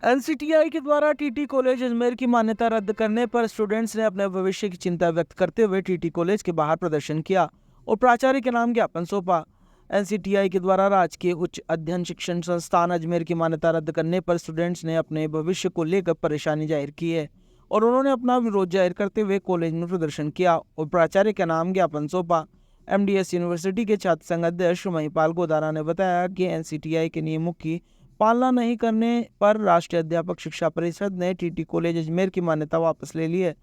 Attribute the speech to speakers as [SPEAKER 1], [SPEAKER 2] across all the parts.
[SPEAKER 1] एनसीटीआई के द्वारा TT college Ajmer की मान्यता रद्द करने पर स्टूडेंट्स ने अपने भविष्य की चिंता व्यक्त करते हुए टीटी कॉलेज के बाहर प्रदर्शन किया और प्राचार्य के नाम ज्ञापन सौंपा। एनसीटीआई के द्वारा राजकीय उच्च अध्ययन शिक्षण संस्थान अजमेर की मान्यता रद्द करने पर स्टूडेंट्स ने अपने भविष्य को लेकर परेशानी जाहिर की है और उन्होंने अपना विरोध जाहिर करते हुए कॉलेज में प्रदर्शन किया और प्राचार्य के नाम ज्ञापन सौंपा। एमडीएस यूनिवर्सिटी के छात्र संघ अध्यक्ष महिपाल गोदारा ने बताया कि एनसीटीआई के नियमों की पालना नहीं करने पर राष्ट्रीय अध्यापक शिक्षा परिषद ने टीटी कॉलेज अजमेर की मान्यता वापस ले ली है,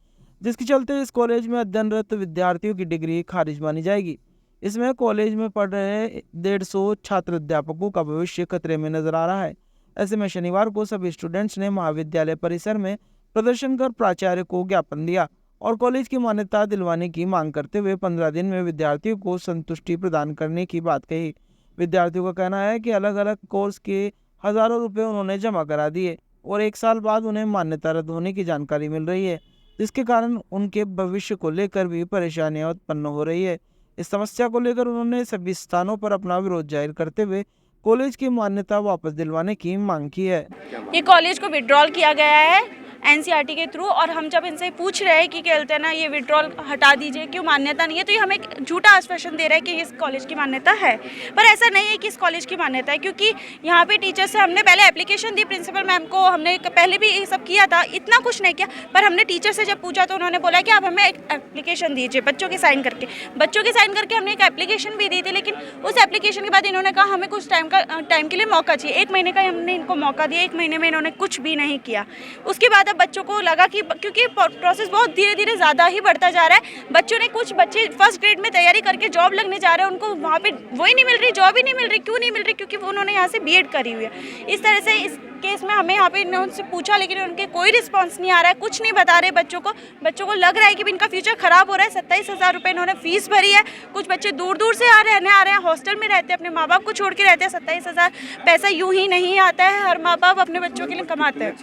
[SPEAKER 1] जिसके चलते इस कॉलेज में अध्ययनरत विद्यार्थियों की डिग्री खारिज मानी जाएगी। इसमें कॉलेज में पढ़ रहे 150 छात्र अध्यापकों का भविष्य खतरे में नजर आ रहा है। ऐसे में शनिवार को सभी स्टूडेंट्स ने महाविद्यालय परिसर में प्रदर्शन कर प्राचार्य को ज्ञापन दिया और कॉलेज की मान्यता दिलवाने की मांग करते हुए 15 दिन में विद्यार्थियों को संतुष्टि प्रदान करने की बात कही। विद्यार्थियों का कहना है कि अलग अलग कोर्स के हजारों रुपए उन्होंने जमा करा दिए और 1 साल बाद उन्हें मान्यता रद्द होने की जानकारी मिल रही है, जिसके कारण उनके भविष्य को लेकर भी परेशानियां उत्पन्न हो रही है। इस समस्या को लेकर उन्होंने सभी स्थानों पर अपना विरोध जाहिर करते हुए कॉलेज की मान्यता वापस दिलवाने की मांग की है।
[SPEAKER 2] ये कॉलेज को विड्रॉल किया गया है एनसीईआरटी के थ्रू, और हम जब इनसे पूछ रहे हैं कि कहते हैं ना ये विड्रॉल हटा दीजिए, क्यों मान्यता नहीं है, तो ये हमें झूठा आश्वासन दे रहा है कि इस कॉलेज की मान्यता है, पर ऐसा नहीं है कि इस कॉलेज की मान्यता है। क्योंकि यहाँ पे टीचर से हमने पहले एप्लीकेशन दी प्रिंसिपल मैम को, हमने पहले भी ये सब किया था, इतना कुछ नहीं किया, पर हमने टीचर से जब पूछा तो उन्होंने बोला कि आप हमें एक एप्लीकेशन दीजिए बच्चों के साइन करके हमने एक एप्लीकेशन भी दी थी, लेकिन उस एप्लीकेशन के बाद इन्होंने कहा हमें कुछ टाइम के लिए मौका चाहिए। 1 महीने का हमने इनको मौका दिया, 1 महीने में इन्होंने कुछ भी नहीं किया। उसके बाद अब बच्चों को लगा कि क्योंकि प्रोसेस बहुत धीरे धीरे ज़्यादा ही बढ़ता जा रहा है, बच्चों ने कुछ बच्चे फर्स्ट ग्रेड में तैयारी करके जॉब लगने जा रहे हैं, उनको वहाँ पे वही नहीं मिल रही, जॉब ही नहीं मिल रही। क्यों नहीं मिल रही? क्योंकि उन्होंने यहाँ से बीएड करी हुई है। इस तरह से इस केस में हमें यहाँ पे उनसे पूछा, लेकिन उनके कोई रिस्पॉन्स नहीं आ रहा है, कुछ नहीं बता रहे बच्चों को लग रहा है कि इनका फ्यूचर खराब हो रहा है। 27,000 रुपये इन्होंने फीस भरी है। कुछ बच्चे दूर दूर से आ रहे हैं, हॉस्टल में रहते हैं, अपने माँ बाप को छोड़ के रहते हैं। 27,000 पैसा यूं ही नहीं आता है, हर माँ बाप अपने बच्चों के लिए कमाते हैं।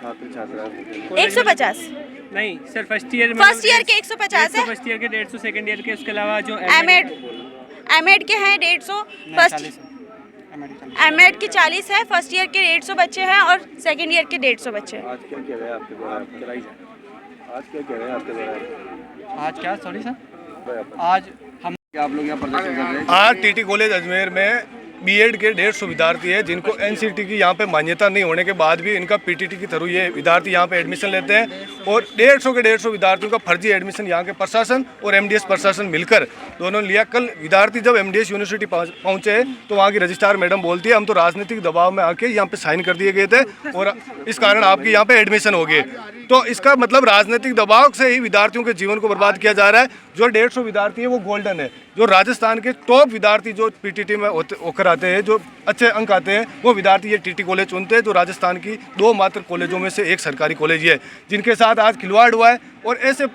[SPEAKER 2] 150
[SPEAKER 3] नहीं सर, फर्स्ट ईयर
[SPEAKER 2] के 150 है,
[SPEAKER 3] फर्स्ट ईयर के 150, सेकंड ईयर के उसके अलावा जो
[SPEAKER 2] एमएड के हैं 150, फर्स्ट एमएड के 40 है, फर्स्ट ईयर के 150 बच्चे हैं और सेकंड ईयर के 150 बच्चे हैं।
[SPEAKER 4] आज क्या कह रहे हैं आपके द्वारा?
[SPEAKER 3] आज क्या सॉरी सर, आज हम
[SPEAKER 4] आप लोग यहाँ प्रदर्शन कर रहे हैं?
[SPEAKER 5] आज टीटी कॉलेज अजमेर में बीएड के 150 विद्यार्थी है जिनको एनसीटी की यहाँ पे मान्यता नहीं होने के बाद भी इनका पीटीटी के थ्रू ये विद्यार्थी यहाँ पे एडमिशन लेते हैं और 150 विद्यार्थियों का फर्जी एडमिशन यहाँ के प्रशासन और एमडीएस प्रशासन मिलकर दोनों ने लिया। कल विद्यार्थी जब एमडीएस यूनिवर्सिटी पहुँचे तो वहाँ की रजिस्ट्रार मैडम बोलती है हम तो राजनीतिक दबाव में आके यहाँ पे साइन कर दिए गए थे और इस कारण आपके यहाँ पे एडमिशन हो गए। तो इसका मतलब राजनीतिक दबाव से ही विद्यार्थियों के जीवन को बर्बाद किया जा रहा है। जो 150 विद्यार्थी है वो गोल्डन है, जो राजस्थान के टॉप विद्यार्थी जो पीटीटी में होकर आते हैं, जो अच्छे अंक आते हैं, वो विद्यार्थी ये टीटी कॉलेज चुनते हैं, जो राजस्थान की 2 मात्र कॉलेजों में से एक सरकारी कॉलेज है, जिनके साथ आज खिलवाड़ हुआ है। और ऐसे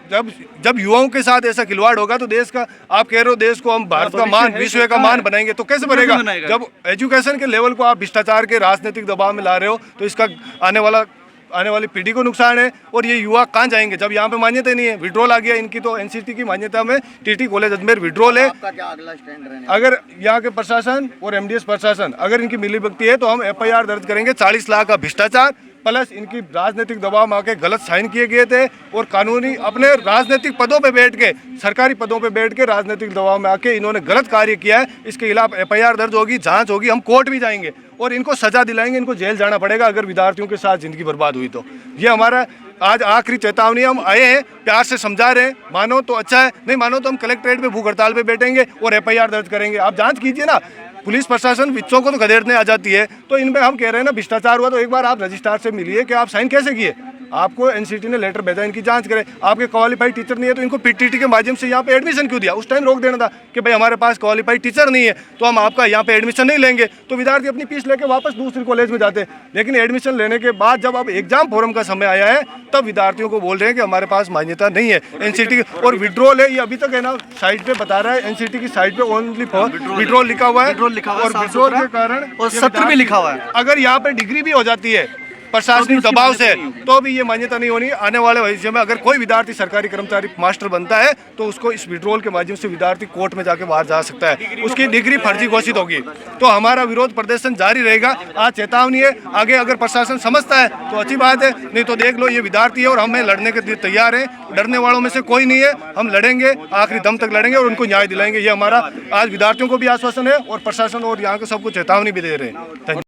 [SPEAKER 5] जब युवाओं के साथ ऐसा खिलवाड़ होगा तो देश का, आप कह रहे हो देश को हम भारत का मान, विश्व का मान बनाएंगे, तो कैसे बनेगा? जब एजुकेशन के लेवल को आप भ्रष्टाचार के राजनीतिक दबाव में ला रहे हो तो इसका आने वाली पीढ़ी को नुकसान है। और ये युवा कहाँ जाएंगे जब यहाँ पे मान्यता नहीं है? विड्रॉल आ गया इनकी, तो एनसीटी की मान्यता में टीटी कॉलेज अजमेर विड्रॉल है।
[SPEAKER 4] आपका क्या अगला स्टैंड रहने?
[SPEAKER 5] अगर यहाँ के प्रशासन और एमडीएस प्रशासन अगर इनकी मिलीभगती है तो हम एफआईआर दर्ज करेंगे। 40 लाख का भ्रष्टाचार प्लस इनकी राजनीतिक दबाव में आके गलत साइन किए गए थे और कानूनी अपने राजनीतिक पदों पे बैठ के, सरकारी पदों पे बैठ के राजनीतिक दबाव में आके इन्होंने गलत कार्य किया है। इसके खिलाफ एफआईआर दर्ज होगी, जांच होगी, हम कोर्ट भी जाएंगे और इनको सजा दिलाएंगे, इनको जेल जाना पड़ेगा अगर विद्यार्थियों के साथ जिंदगी बर्बाद हुई तो। ये हमारा आज आखिरी चेतावनी, हम आए हैं, प्यार से समझा रहे हैं, मानो तो अच्छा है, नहीं मानो तो हम कलेक्ट्रेट में भूख हड़ताल पे बैठेंगे और एफआईआर दर्ज करेंगे। आप जांच कीजिए ना, पुलिस प्रशासन बच्चों को तो खदेड़ने आ जाती है, तो इनमें हम कह रहे हैं ना भ्रष्टाचार हुआ तो एक बार आप रजिस्ट्रार से मिलिए कि आप साइन कैसे किए। आपको एनसीटी ने लेटर भेजा, इनकी जांच करें। आपके क्वालिफाइड टीचर नहीं है तो इनको पीटीटी के माध्यम से यहाँ पे एडमिशन क्यों दिया? उस टाइम रोक देना था कि भाई हमारे पास क्वालिफाइड टीचर नहीं है तो हम आपका यहाँ पे एडमिशन नहीं लेंगे, तो विद्यार्थी अपनी फीस लेके वापस दूसरी कॉलेज में जाते हैं। लेकिन एडमिशन लेने के बाद जब अब एग्जाम फॉर्म का समय आया है तब विद्यार्थियों को बोल रहे हैं कि हमारे पास मान्यता नहीं है एनसीटी की, और विड्रॉल है। ये अभी तक है ना साइट पे बता रहा है, एनसीटी की साइट पे ओनली फॉर विड्रॉल लिखा हुआ है और विड्रॉल के कारण
[SPEAKER 3] और सत्र भी लिखा हुआ है।
[SPEAKER 5] अगर यहाँ पे डिग्री भी हो जाती है प्रशासनिक दबाव से, तो भी ये मान्यता नहीं होनी। आने वाले भविष्य में अगर कोई विद्यार्थी सरकारी कर्मचारी मास्टर बनता है तो उसको इस विड्रॉल के माध्यम से विद्यार्थी कोर्ट में जाके बाहर जा सकता है, उसकी डिग्री फर्जी घोषित होगी। तो हमारा विरोध प्रदर्शन जारी रहेगा। आज चेतावनी है, आगे अगर प्रशासन समझता है तो अच्छी बात है, नहीं तो देख लो ये विद्यार्थी है और हमें लड़ने के लिए तैयार है। डरने वालों में से कोई नहीं है, हम लड़ेंगे, आखिरी दम तक लड़ेंगे और उनको न्याय दिलाएंगे। ये हमारा आज विद्यार्थियों को भी आश्वासन है और प्रशासन और यहाँ को सबको चेतावनी भी दे रहे हैं।